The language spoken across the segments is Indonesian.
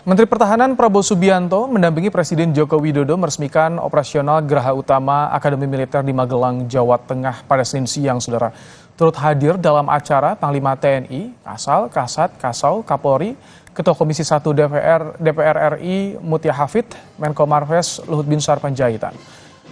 Menteri Pertahanan Prabowo Subianto mendampingi Presiden Joko Widodo meresmikan operasional Geraha Utama Akademi Militer di Magelang, Jawa Tengah pada Senin siang, Saudara. Turut hadir dalam acara Panglima TNI, Kasal, Kasat, Kasau, Kapolri, Ketua Komisi 1 DPR RI Mutia Hafid, Menko Marves Luhut Binsar Panjaitan.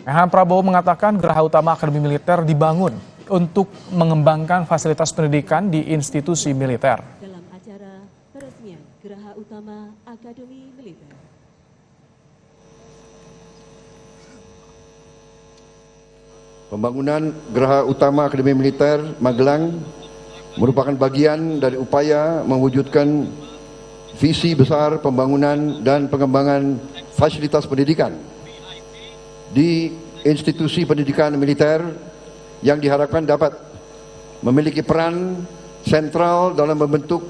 Menhan Prabowo mengatakan Geraha Utama Akademi Militer dibangun untuk mengembangkan fasilitas pendidikan di institusi militer. Dalam acara peresmian Geraha Utama Akademi Militer. Pembangunan Geraha Utama Akademi Militer Magelang merupakan bagian dari upaya mewujudkan visi besar pembangunan dan pengembangan fasilitas pendidikan di institusi pendidikan militer yang diharapkan dapat memiliki peran sentral dalam membentuk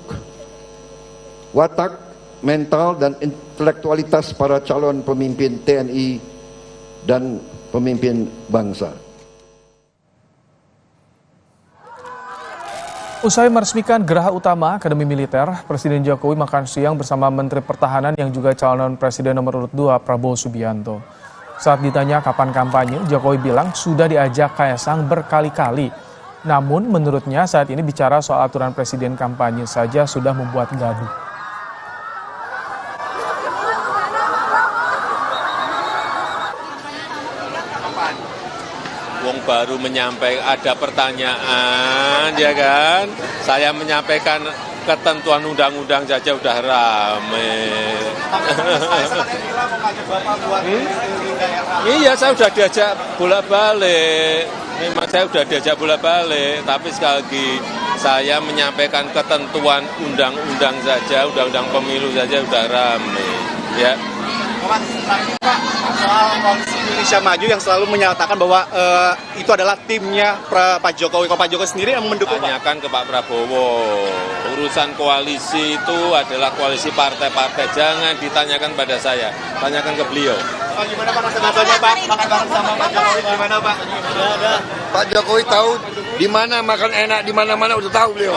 watak, mental, dan intelektualitas para calon pemimpin TNI dan pemimpin bangsa. Usai meresmikan Geraha Utama Akademi Militer, Presiden Jokowi makan siang bersama Menteri Pertahanan yang juga calon Presiden nomor urut 2 Prabowo Subianto. Saat ditanya kapan kampanye, Jokowi bilang sudah diajak Kaisang berkali-kali. Namun menurutnya saat ini bicara soal aturan presiden kampanye saja sudah membuat gaduh. Wong baru menyampaikan, ada pertanyaan, ya kan? Saya menyampaikan ketentuan undang-undang saja udah rame. Iya, saya sudah diajak bolak-balik. Memang saya sudah diajak bolak-balik, tapi sekali lagi saya menyampaikan ketentuan undang-undang saja, undang-undang pemilu saja udah rame. Ya. Pak, soal koalisi Indonesia Maju yang selalu menyatakan bahwa itu adalah timnya Pak Jokowi. Kalau Pak Jokowi sendiri yang mendukung, tanyakan ke Pak Prabowo. Urusan koalisi itu adalah koalisi partai-partai. Jangan ditanyakan pada saya, tanyakan ke beliau. Pak, gimana Pak rasanya Pak makan bareng sama Pak Jokowi? Gimana Pak? Pak Jokowi tahu di mana makan enak, di mana-mana udah tahu beliau.